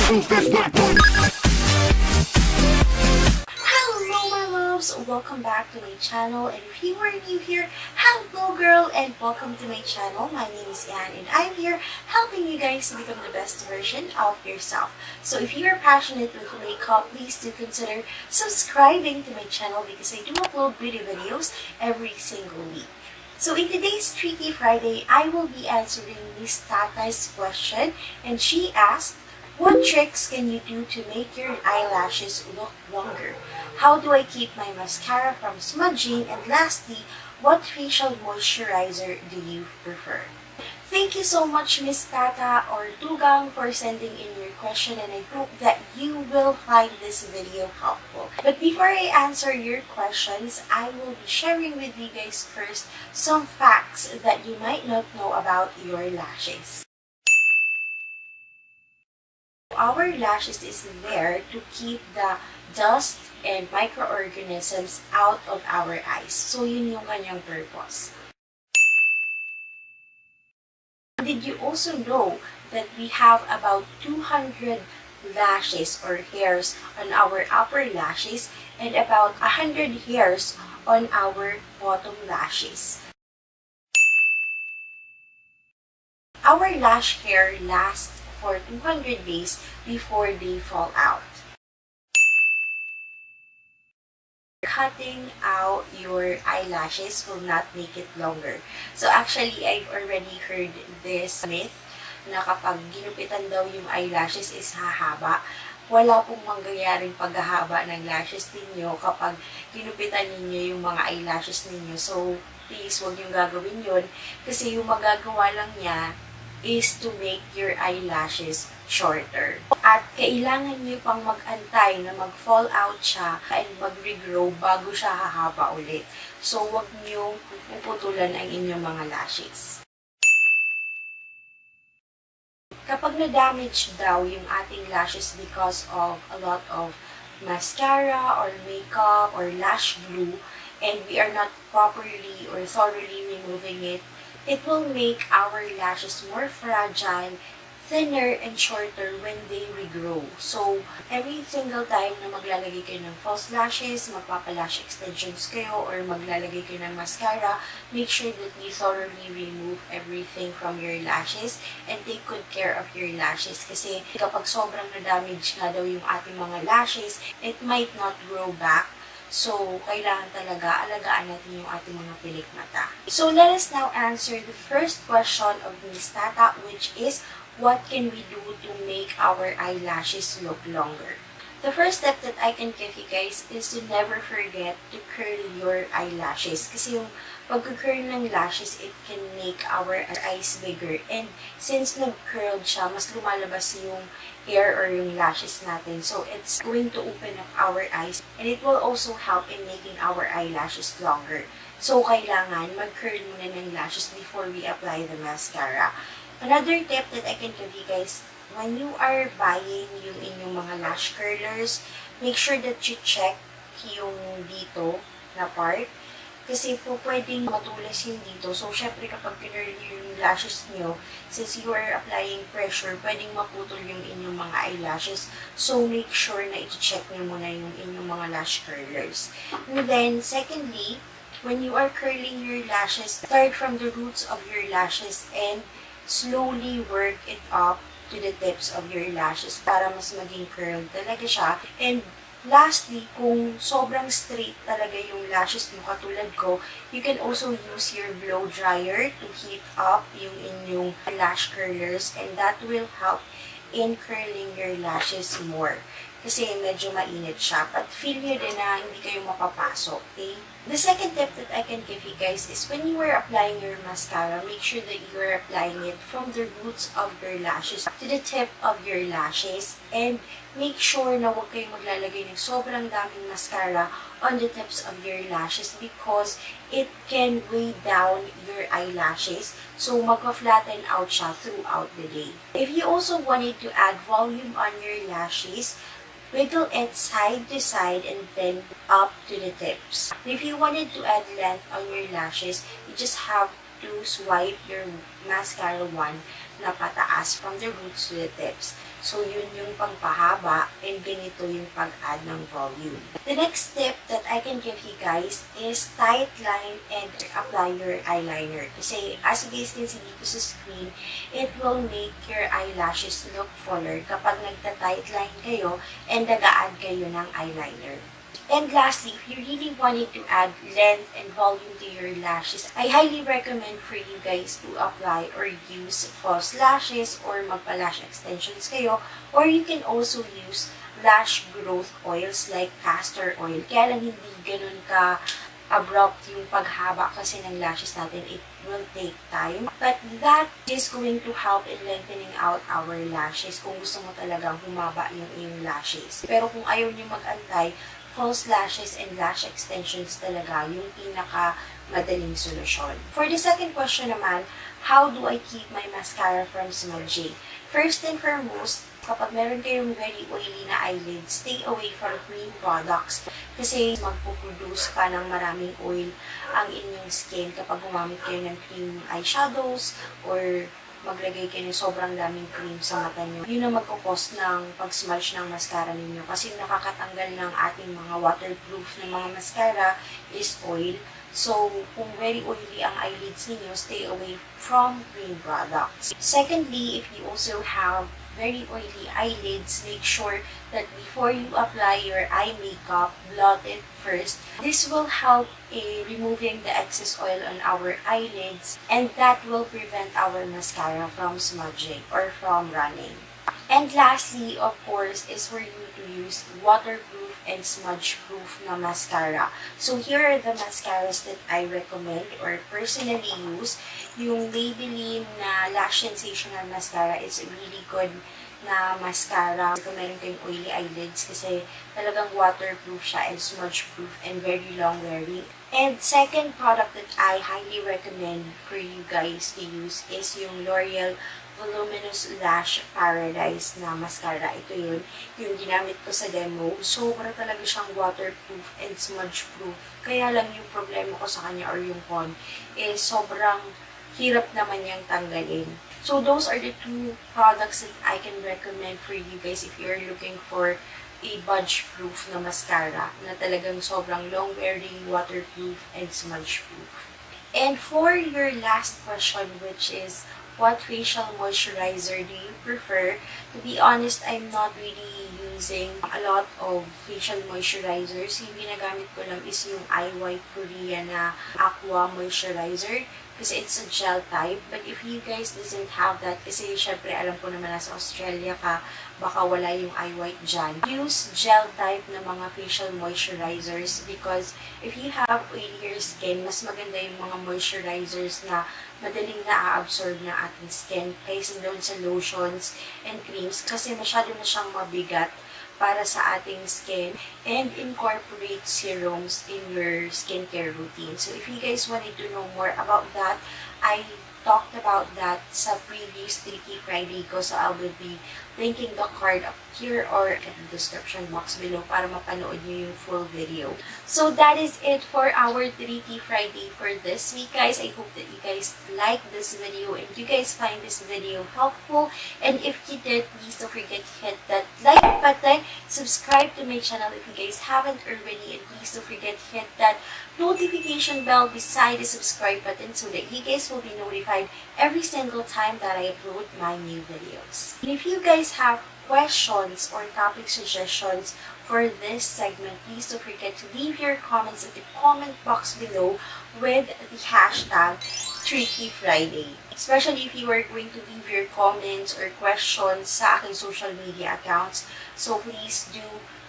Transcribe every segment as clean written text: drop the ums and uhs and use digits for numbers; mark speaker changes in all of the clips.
Speaker 1: Hello my loves! Welcome back to my channel, and if you are new here, hello girl and welcome to my channel. My name is Anne and I'm here helping you guys to become the best version of yourself. So if you are passionate with makeup, please do consider subscribing to my channel because I do upload beauty videos every single week. So in today's Tricky Friday, I will be answering Miss Tata's question, and she asked, what tricks can you do to make your eyelashes look longer? How do I keep my mascara from smudging? And lastly, what facial moisturizer do you prefer? Thank you so much, Miss Tata or Tugang, for sending in your question, and I hope that you will find this video helpful. But before I answer your questions, I will be sharing with you guys first some facts that you might not know about your lashes. Our lashes is there to keep the dust and microorganisms out of our eyes. So yun yung kanyang purpose. Did you also know that we have about 200 lashes or hairs on our upper lashes and about 100 hairs on our bottom lashes? Our lash hair lasts for 200 days before they fall out. Cutting out your eyelashes will not make it longer. So actually, I've already heard this myth na kapag ginupitan daw yung eyelashes is hahaba. Wala pong mangyayaring paghahaba ng lashes ninyo kapag ginupitan ninyo yung mga eyelashes ninyo. So please, huwag niyong gagawin yun kasi yung magagawa lang niya is to make your eyelashes shorter. At kailangan niyo pang mag-antay na mag-fall out siya and mag-regrow bago siya hahaba ulit. So, wag niyo puputulan ang inyong mga lashes. Kapag na-damage daw yung ating lashes because of a lot of mascara or makeup or lash glue and we are not properly or thoroughly removing it, it will make our lashes more fragile, thinner, and shorter when they regrow. So, every single time na maglalagay kayo ng false lashes, magpapalash extensions kayo, or maglalagay kayo ng mascara, make sure that you thoroughly remove everything from your lashes and take good care of your lashes. Kasi kapag sobrang na-damage nga daw yung ating mga lashes, it might not grow back. So, kailangan talaga alagaan natin yung ating mga pilik mata. So, let us now answer the first question of Miss Tata, which is, what can we do to make our eyelashes look longer? The first step that I can give you guys is to never forget to curl your eyelashes. Kasi yung pag-curl ng lashes, it can make our eyes bigger. And since nag-curled siya, mas lumalabas yung hair or yung lashes natin. So, it's going to open up our eyes. And it will also help in making our eyelashes longer. So, kailangan mag-curl muna ng lashes before we apply the mascara. Another tip that I can give you guys, when you are buying yung inyong mga lash curlers, make sure that you check yung dito na part. Kasi po pwedeng matulas yung dito. So, syempre kapag kinurl yung lashes nyo, since you are applying pressure, pwedeng maputol yung inyong mga eyelashes. So, make sure na i-check nyo muna yung inyong mga lash curlers. And then, secondly, when you are curling your lashes, start from the roots of your lashes and slowly work it up to the tips of your lashes para mas maging curled talaga siya. And lastly, kung sobrang straight talaga yung lashes mo katulad ko, you can also use your blow dryer to heat up yung inyong lash curlers and that will help in curling your lashes more. Kasi medyo mainit siya. But feel nyo din na hindi kayo mapapasok, okay? The second tip that I can give you guys is when you are applying your mascara, make sure that you are applying it from the roots of your lashes to the tip of your lashes. And make sure na huwag kayong maglalagay ng sobrang daming mascara on the tips of your lashes because it can weigh down your eyelashes. So, magpa-flatten out siya throughout the day. If you also wanted to add volume on your lashes, wiggle it side to side and then up to the tips. If you wanted to add length on your lashes, you just have to swipe your mascara wand na pataas. pagtaas from the roots to the tips. So, yun yung pangpahaba and ganito yung pag-add ng volume. The next tip that I can give you guys is tight line and apply your eyeliner. Kasi as you guys can see dito sa screen, it will make your eyelashes look fuller kapag nagta-tight line kayo and nag-a-add kayo ng eyeliner. And lastly, if you really wanted to add length and volume to your lashes, I highly recommend for you guys to apply or use false lashes or magpa-lash extensions kayo. Or you can also use lash growth oils like castor oil. Kaya lang hindi ganun ka abrupt yung paghaba kasi ng lashes natin. It will take time. But that is going to help in lengthening out our lashes kung gusto mo talagang humaba yung iyong lashes. Pero kung ayaw niyo mag-antay, false lashes and lash extensions talaga yung pinaka-madaling solusyon. For the second question naman, how do I keep my mascara from smudging? First and foremost, kapag meron kayong very oily na eyelids, stay away from cream products kasi magpuproduce pa ng maraming oil ang inyong skin kapag gumamit kayo ng cream eyeshadows or maglagay kayo ng sobrang daming cream sa mata nyo. Yun ang magkukos ng pag-smudge ng mascara ninyo kasi nakakatanggal ng ating mga waterproof na mga mascara is oil. So, kung very oily ang eyelids ninyo, stay away from cream products. Secondly, if you also have very oily eyelids, make sure that before you apply your eye makeup, blot it first. This will help in removing the excess oil on our eyelids and that will prevent our mascara from smudging or from running. And lastly, of course, is for you to use waterproof and smudge-proof na mascara. So here are the mascaras that I recommend or personally use. Yung Maybelline na Lash Sensational Mascara is a really good na mascara kung meron kayong oily eyelids kasi talagang waterproof siya and smudge-proof and very long-wearing. And second product that I highly recommend for you guys to use is yung L'Oreal Voluminous Lash Paradise na mascara. Ito yun, yung ginamit ko sa demo. Sobra talaga siyang waterproof and smudge-proof. Kaya lang yung problema ko sa kanya or yung con is sobrang hirap naman niyang tanggalin. So those are the two products that I can recommend for you guys if you're looking for a budge-proof na mascara na talagang sobrang long-wearing, waterproof, and smudge-proof. And for your last question, which is, what facial moisturizer do you prefer? To be honest, I'm not really using a lot of facial moisturizers. Yung ginagamit ko lang is yung iWhite Korea na Aqua Moisturizer kasi it's a gel type. But if you guys doesn't have that, kasi syempre alam ko naman nasa Australia ka, baka wala yung iWhite dyan. Use gel type na mga facial moisturizers because if you have oilier skin, mas maganda yung mga moisturizers na madaling na-absorb ng ating skin kaysa doon sa lotions and creams kasi masyado na siyang mabigat para sa ating skin and incorporate serums in your skincare routine. So if you guys wanted to know more about that, I talked about that sa previous Tricky Friday ko. So I will be linking the card up here or in the description box below para mapanood nyo yung full video. So that is it for our Tricky Friday for this week, guys. I hope that you guys like this video and you guys find this video helpful. And if you did, please don't forget to hit that like button, subscribe to my channel if you guys haven't already, and please don't forget to hit that notification bell beside the subscribe button so that you guys will be notified every single time that I upload my new videos. And if you guys have questions or topic suggestions for this segment, please don't forget to leave your comments in the comment box below with the hashtag Tricky Friday. Especially if you are going to leave your comments or questions sa aking social media accounts. So please do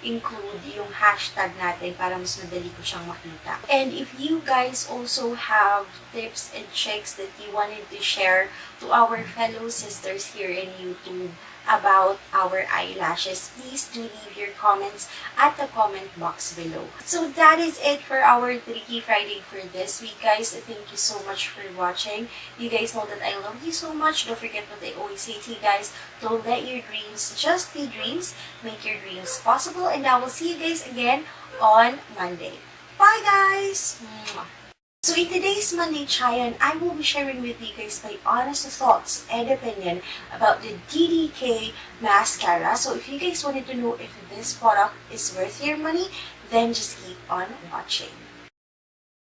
Speaker 1: include yung hashtag natin para mas madali ko siyang makita. And if you guys also have tips and tricks that you wanted to share to our fellow sisters here in YouTube about our eyelashes, please do leave your comments at the comment box below. So that is it for our Tricky Friday for this week, guys. Thank you so much for watching. You guys know that I love you so much. Don't forget what I always say to you guys. Don't let your dreams just be dreams. Make your dreams possible. And I will see you guys again on Monday. Bye, guys! Mwah. So in today's Monday Chayan, I will be sharing with you guys my honest thoughts and opinion about the DDK mascara. So if you guys wanted to know if this product is worth your money, then just keep on watching.